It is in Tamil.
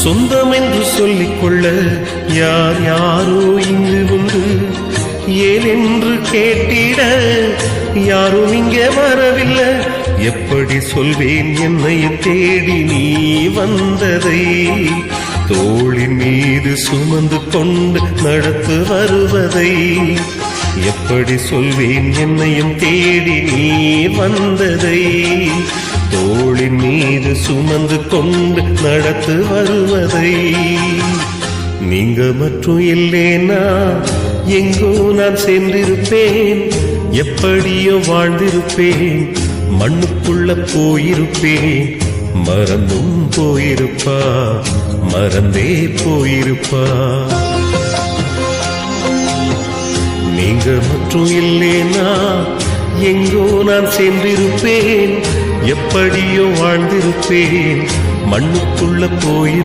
சொந்தம் என்று சொல்லிக் கொள்ள யார் யாரோ இங்கு உண்டு. ஏன் என்று கேட்டிட யாரும் இங்கே வரவில்லை. எப்படி சொல்வேன் என்னையும் தேடி நீ வந்ததை? தோளின் மீது சுமந்து கொண்டு நடத்து வருவதை எப்படி சொல்வேன் என்னையும் தேடி நீ வந்ததை? தோளின் மீது சுமந்து கொண்டு நடத்து வருவதை. நீங்க மற்றும் இல்லேனா எங்கோ நான் சென்றிருப்பேன். எப்படியோ வாழ்ந்திருப்பேன். மண்ணுக்குள்ள போயிருப்பேன். மறந்தும் போயிருப்பா, மறந்தே போயிருப்பா. நீங்க மற்றும் இல்லேனா எங்கோ நான் சென்றிருப்பேன். எப்படியோ வாழ்ந்திருப்பேன். மண்ணுக்குள்ள போய்